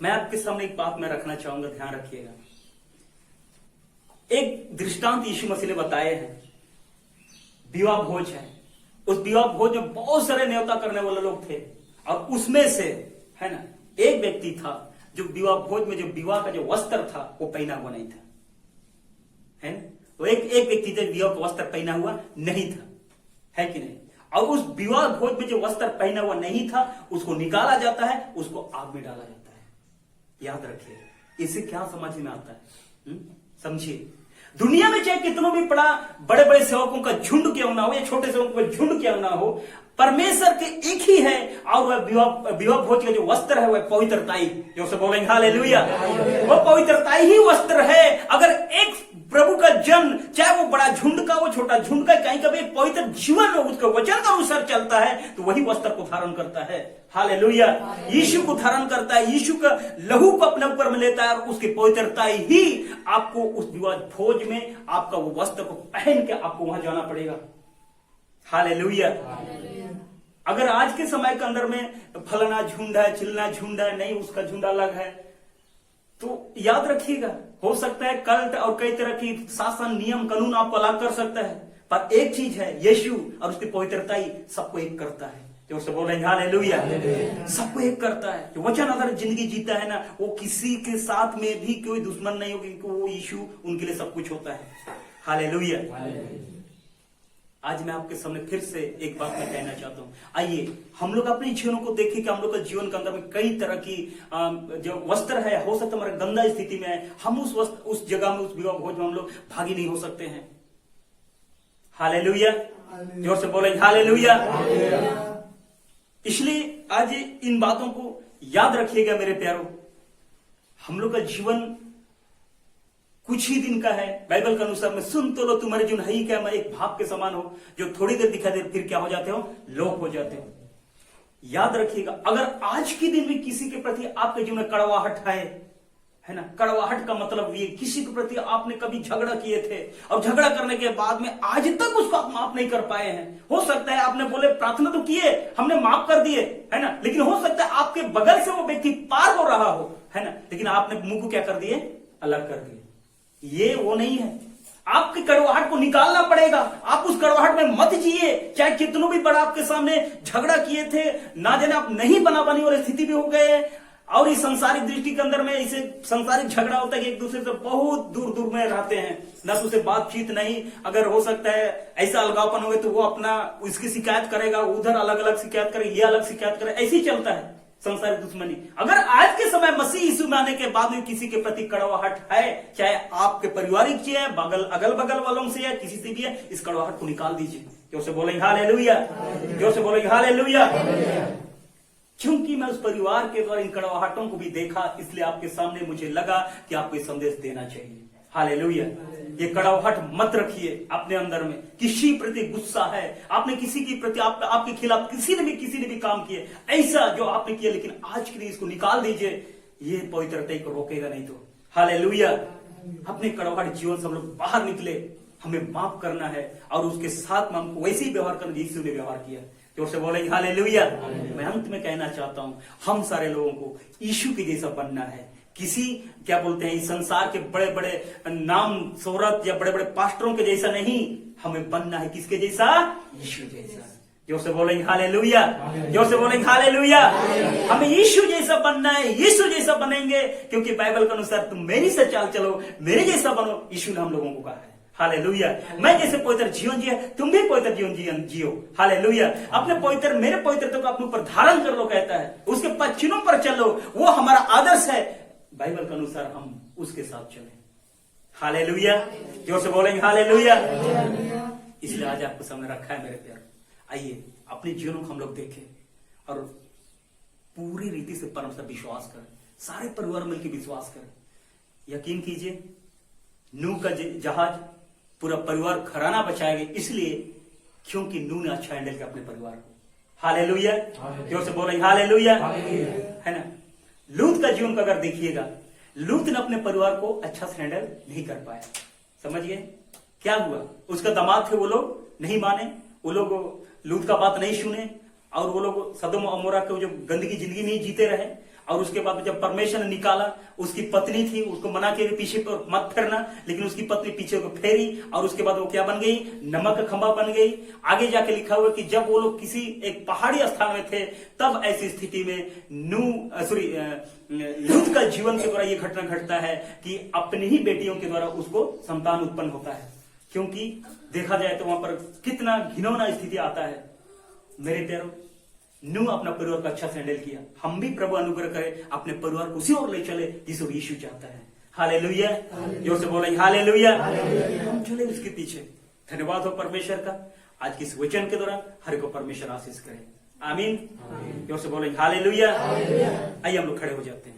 मैं आपके सामने एक बात मैं रखना चाहूंगा, ध्यान रखिएगा। एक दृष्टांत यीशु मसीह ने बताए हैं, विवाह भोज है। उस विवाह भोज में बहुत सारे न्योता करने वाले लोग थे, और उसमें से है ना एक व्यक्ति था जो विवाह भोज में जो विवाह का जो वस्त्र था वो पहना हुआ नहीं था, है ना। तो एक व्यक्ति था विवाह का वस्त्र पहना हुआ नहीं था, है कि नहीं। और उस विवाह भोज में जो वस्त्र पहना हुआ नहीं था उसको निकाला जाता है, उसको आग में डाला जाता है। याद रखिए, इसे क्या समझ में आता है, समझिए। दुनिया में चाहे कितनों भी बड़े बड़े सेवकों का झुंड क्यों ना हो या छोटे सेवकों का झुंड क्यों ना हो, परमेश्वर के एक ही है, और वह विवाह भोज का जो वस्त्र है वह पवित्रताई, जो से बोलेंगे हालेलुया, वो पवित्रताई ही वस्त्र है। अगर एक प्रभु का जन, चाहे वो बड़ा झुंड का हो छोटा झुंड का, कहीं कभी एक पवित्र जीवन में उसका वचन का अनुसार चलता है तो वही वस्त्र को धारण करता है। हालेलुया, यीशु को धारण करता है, यीशु का लहू को अपने ऊपर में लेता है, और उसकी पवित्रता ही आपको उस विवाह भोज में आपका वो वस्त्र को पहन के आपको वहां जाना पड़ेगा। हालेलुया। अगर आज के समय के अंदर में फलाना झुंड है, चिलना झुंड है, नहीं उसका झुंड अलग है, तो याद रखिएगा, हो सकता है कल्ट और कई तरह की शासन नियम कानून आपको अलग कर सकता है, पर एक चीज है, यीशु और उसकी पवित्रता ही सबको एक करता है। जो से बोल रहे हैं हालेलुया, सबको एक करता है। जो वचन अगर जिंदगी जीता है ना, वो किसी के साथ में भी कोई दुश्मन नहीं होगी, क्योंकि वो यीशु उनके लिए सब कुछ होता है। हालेलुया। आज मैं आपके सामने फिर से एक बात मैं कहना चाहता हूं। आइए हम लोग अपने जीवनों को देखें कि हम लोग का जीवन के अंदर में कई तरह की जो वस्त्र है, हो सकता है हमारे गंदा स्थिति में है, हम उस जगह में, उस विवाह भोज में हम लोग भागी नहीं हो सकते हैं। हालेलुया, जोर से बोले हालेलुया। इसलिए आज इन बातों को याद रखिएगा मेरे प्यारों। हम लोग का जीवन कुछ ही दिन का है। बाइबल के अनुसार में सुन तो लो तुम्हारे जीवन है ही क्या, मैं एक भाप के समान हो जो थोड़ी देर दिखाई दे फिर क्या हो जाते हो, लोप हो जाते हो। याद रखिएगा, अगर आज के दिन में किसी के प्रति आपके जीवन में कड़वाहट है ना, कड़वाहट का मतलब ये किसी के प्रति आपने कभी झगड़ा किए थे और झगड़ा करने के बाद में आज तक उसको आप माफ नहीं कर पाए हैं। हो सकता है आपने बोले प्रार्थना तो किए, हमने माफ कर दिए, है ना, लेकिन हो सकता है आपके बगल से वो व्यक्ति पार हो रहा हो, है ना, लेकिन आपने मुंह को क्या कर दिए, अलग कर दिए। ये वो नहीं है। आपकी कड़वाहट को निकालना पड़ेगा। आप उस कड़वाहट में मत जिए, चाहे कितनों भी बड़ा आपके सामने झगड़ा किए थे, ना जाने आप नहीं बना बनी वाली स्थिति भी हो गए। और इस संसारिक दृष्टि के अंदर में इसे संसारिक झगड़ा होता है कि एक दूसरे से बहुत दूर दूर में रहते हैं, ना तो उसे बातचीत नहीं। अगर हो सकता है ऐसा अलगावपन हो गया तो वो अपना उसकी शिकायत करेगा, उधर अलग अलग शिकायत करे, ये अलग शिकायत करे, ऐसे ही चलता है संसारिक दुश्मनी। अगर आज के समय मसीह यीशु में आने के बाद में किसी के प्रति कड़वाहट है, चाहे आपके पारिवारिक से है, अगल बगल वालों से है, किसी से भी है, इस कड़वाहट को निकाल दीजिए। जोर से बोलेंगे हालेलुया, जोर से बोलेंगे हालेलुया। क्योंकि मैं उस परिवार के द्वारा इन कड़वाहटों को भी देखा, इसलिए आपके सामने मुझे लगा कि आपको संदेश देना चाहिए। हालेलुया। ये कड़वाहट मत रखिए अपने अंदर में। किसी प्रति गुस्सा है, आपने किसी के प्रति आपके खिलाफ किसी ने भी काम किए ऐसा जो आपने किया, लेकिन आज के लिए इसको निकाल दीजिए। ये पवित्रता को रोकेगा नहीं तो। हालेलुया। अपने कड़वाहट जीवन से हम लोग बाहर निकले, हमें माफ करना है और उसके साथ में हमको वैसे ही व्यवहार करना यीशु ने व्यवहार किया। जोर से बोलेंगे हालेलुया। मैं अंत में कहना चाहता हूं, हम सारे लोगों को यीशु के जैसा बनना है। किसी क्या बोलते हैं इस संसार के बड़े बड़े नाम शोहरत या बड़े बड़े पास्टरों के जैसा नहीं, हमें बनना है किसके जैसा, यीशु जैसा। जोर से बोलेंगे हालेलुया, जोर से बोलेंगे हालेलुया। हमें यीशु जैसा बनना है, यीशु जैसा बनेंगे, क्योंकि बाइबल के अनुसार तुम मेरी से चाल चलो, मेरे जैसा बनो, यीशु ने हम लोगों को कहा है। हालेलुया। मैं जैसे पवित्र जीवन जिया, तुम भी पवित्र जीवन जियो। हालेलुया। अपने पवित्र, मेरे पवित्रता को अपने ऊपर धारण कर लो कहता है, उसके पश्चिमों पर चलो, वो हमारा आदर्श है। बाइबल के अनुसार हम उसके साथ चले। हालेलुया। जोर से बोलेंगे हालेलुया। इसलिए आज आपको सामने रखा है मेरे प्यार। आइए अपने जीवनों को हम लोग देखें और पूरी रीति से परम पर विश्वास करें, सारे परिवार मिलकर विश्वास करें। यकीन कीजिए, नूह का जहाज पूरा परिवार घराना बचाएगा, इसलिए क्योंकि नूह ने अच्छा हैंडल किया अपने परिवार को। हालेलुया। जोर से बोलेंगे हालेलुया, है ना। लूत का जीवन का अगर देखिएगा, लूत ने अपने परिवार को अच्छा से हैंडल नहीं कर पाया। समझिए क्या हुआ, उसका दामाद थे, वो लोग नहीं माने, वो लोग लूत का बात नहीं सुने और वो लोग सदोम और अमोरा को जो गंदगी जिंदगी नहीं जीते रहे। और उसके बाद जब परमेश्वर ने निकाला, उसकी पत्नी थी, उसको मना के पीछे पर मत फेरना, लेकिन उसकी पत्नी पीछे को फेरी और उसके बाद वो क्या बन गई? नमक का खंभा बन गई। आगे जाके लिखा हुआ कि जब वो लोग किसी एक पहाड़ी स्थान में थे, तब ऐसी स्थिति में लूत का जीवन के द्वारा ये घटना घटता है कि अपनी ही बेटियों के द्वारा उसको संतान उत्पन्न होता है। क्योंकि देखा जाए तो वहां पर कितना घिनौना स्थिति आता है। मेरे प्यारों, नूह अपना परिवार को अच्छा से हैंडल किया। हम भी प्रभु अनुग्रह करे अपने परिवार को उसी ओर ले चले जिसे यीशु चाहता है। हालेलुया, जोर से बोले हालेलुया। हम चले उसके पीछे। धन्यवाद हो परमेश्वर का। आज की इस वचन के दौरान हर को परमेश्वर आशीष करे। आमीन। जोर से बोले हालेलुया। आइए हम लोग खड़े हो जाते हैं।